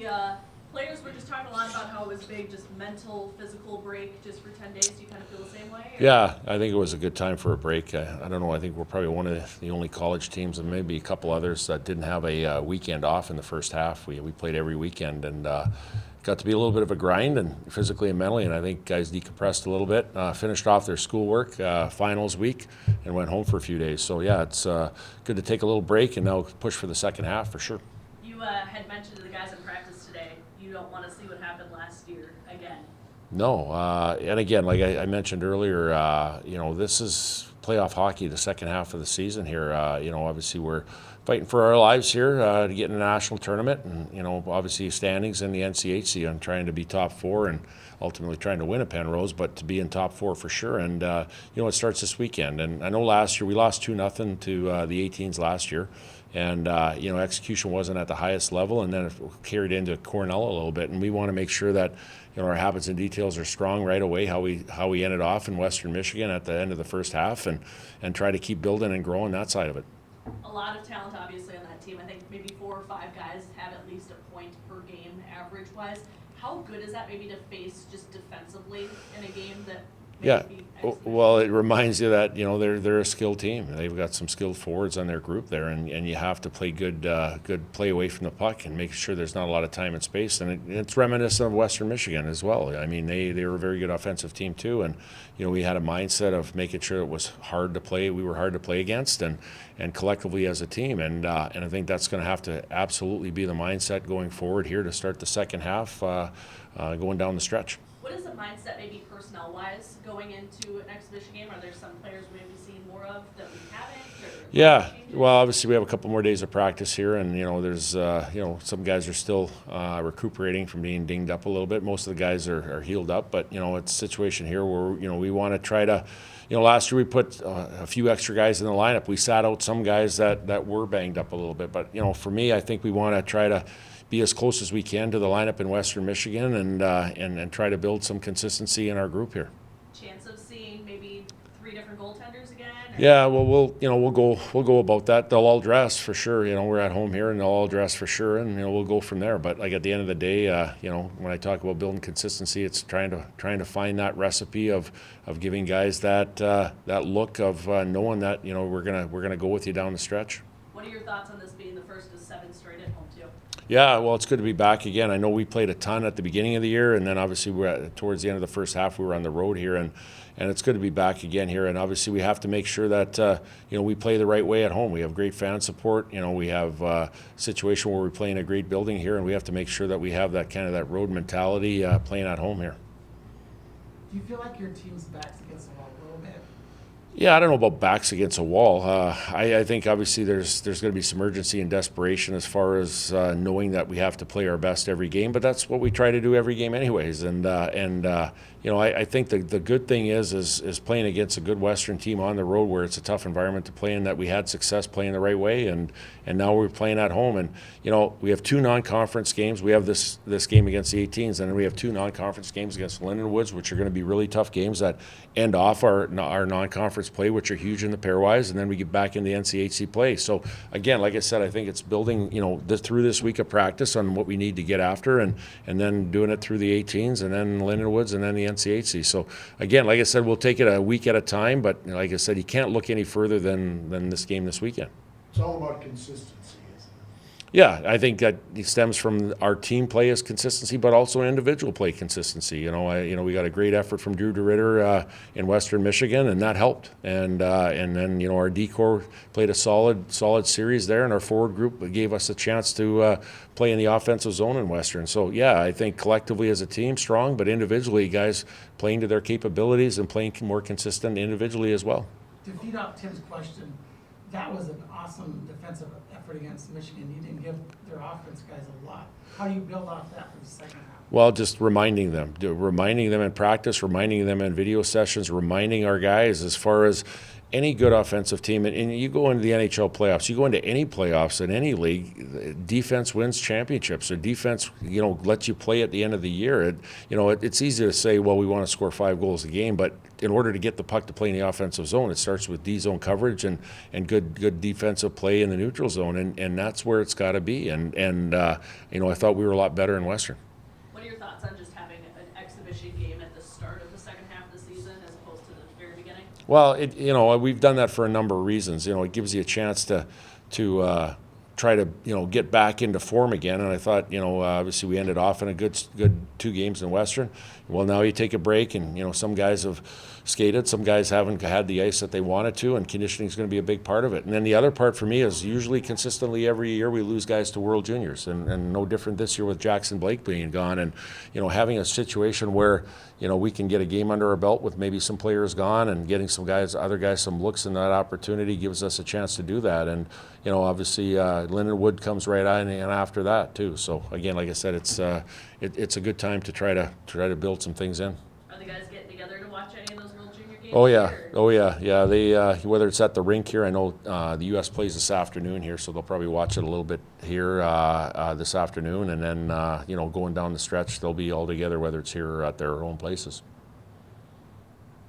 The players were just talking a lot about how it was big, just mental, physical break just for 10 days. Do you kind of feel the same way? Or? Yeah, I think it was a good time for a break. I don't know. I think we're probably one of the only college teams, and maybe a couple others, that didn't have a weekend off in the first half. We played every weekend, and got to be a little bit of a grind, and physically and mentally. And I think guys decompressed a little bit, finished off their schoolwork, finals week, and went home for a few days. So yeah, it's good to take a little break and now push for the second half for sure. You had mentioned to the guys in practice today, you don't want to see what happened last year again. No, and again, like I mentioned earlier, this is playoff hockey, the second half of the season here. Obviously we're fighting for our lives here to get in the national tournament, and obviously standings in the NCHC and trying to be top four and ultimately trying to win a Penrose, but to be in top four for sure. And it starts this weekend. And I know last year we lost 2-0 to the 18s last year. And execution wasn't at the highest level, and then it carried into Cornell a little bit. And we want to make sure that our habits and details are strong right away. How we ended off in Western Michigan at the end of the first half, and try to keep building and growing that side of it. A lot of talent, obviously, on that team. I think maybe 4 or 5 guys have at least a point per game, average-wise. How good is that, maybe to face just defensively in a game that? Yeah, well, it reminds you that they're a skilled team. They've got some skilled forwards on their group there, and you have to play good play away from the puck and make sure there's not a lot of time and space. And it's reminiscent of Western Michigan as well. I mean, they were a very good offensive team too, and we had a mindset of making sure it was hard to play. We were hard to play against, and collectively as a team. And I think that's going to have to absolutely be the mindset going forward here to start the second half, going down the stretch. What is the mindset, maybe personnel-wise, going into an exhibition game? Are there some players we may be seeing more of that we haven't? Yeah, well, obviously we have a couple more days of practice here, and there's some guys are still recuperating from being dinged up a little bit. Most of the guys are healed up, but it's a situation here where we want to try to. Last year we put a few extra guys in the lineup. We sat out some guys that were banged up a little bit, but for me, I think we want to try to be as close as we can to the lineup in Western Michigan, and try to build some consistency in our group here. Chance of seeing maybe 3 different goaltenders again? Or? Yeah, well, we'll go about that. They'll all dress for sure. We're at home here, and they'll all dress for sure, and we'll go from there. But like at the end of the day, when I talk about building consistency, it's trying to find that recipe of giving guys that look of knowing that we're gonna go with you down the stretch. What are your thoughts on this being the first of 7 straight at home too? Yeah, well, it's good to be back again. I know we played a ton at the beginning of the year, and then obviously towards the end of the first half, we were on the road here, and it's good to be back again here. And obviously, we have to make sure that we play the right way at home. We have great fan support. We have a situation where we play in a great building here, and we have to make sure that we have that kind of that road mentality playing at home here. Do you feel like your team's back's against the wall a little bit? Yeah, I don't know about backs against a wall. I think obviously there's going to be some urgency and desperation as far as knowing that we have to play our best every game, but that's what we try to do every game anyways. And I think the good thing is playing against a good Western team on the road where it's a tough environment to play in, that we had success playing the right way, and now we're playing at home. And we have 2 non-conference games. We have this game against the 18s, and then we have 2 non-conference games against Linden Woods, which are going to be really tough games that end off our non-conference play, which are huge in the pairwise, and then we get back in the NCHC play. So again, like I said, I think it's building through this week of practice on what we need to get after, and then doing it through the 18s, and then Linden Woods, and then the NCHC. So again, like I said, we'll take it a week at a time, but like I said, you can't look any further than this game this weekend. It's all about consistency, isn't it? Yeah, I think that it stems from our team play as consistency, but also individual play consistency. We got a great effort from Drew DeRitter in Western Michigan, and that helped. And then our D-Corps played a solid series there, and our forward group gave us a chance to play in the offensive zone in Western. So yeah, I think collectively as a team strong, but individually guys playing to their capabilities and playing more consistent individually as well. To feed off Tim's question, that was an awesome defensive effort against Michigan. You didn't give their offense guys a lot. How do you build off that for the second half? Well, just reminding them in practice, reminding them in video sessions, reminding our guys as far as any good offensive team, and you go into the NHL playoffs, you go into any playoffs in any league, defense wins championships, or defense, lets you play at the end of the year. It's easy to say, well, we want to score 5 goals a game, but in order to get the puck to play in the offensive zone, it starts with D-zone coverage and good defensive play in the neutral zone, and that's where it's got to be. And I thought we were a lot better in Western. What are your thoughts on just having an exhibition game at the start of the second half of the season as opposed to the very beginning? Well, we've done that for a number of reasons. It gives you a chance to try to get back into form again. And I thought, obviously we ended off in a good 2 games in Western. Well, now you take a break, and some guys have skated, some guys haven't had the ice that they wanted to, and conditioning is going to be a big part of it. And then the other part for me is usually consistently every year we lose guys to World Juniors, and no different this year with Jackson Blake being gone, and having a situation where we can get a game under our belt with maybe some players gone and getting other guys some looks, and that opportunity gives us a chance to do that. And obviously Lindenwood comes right on and after that too. So again, like I said, it's a good time to try to build some things in. Are the guys getting together to watch any of those World Junior games? Oh yeah. They whether it's at the rink here, I know the U.S. plays this afternoon here, so they'll probably watch it a little bit here this afternoon, and then going down the stretch, they'll be all together, whether it's here or at their own places.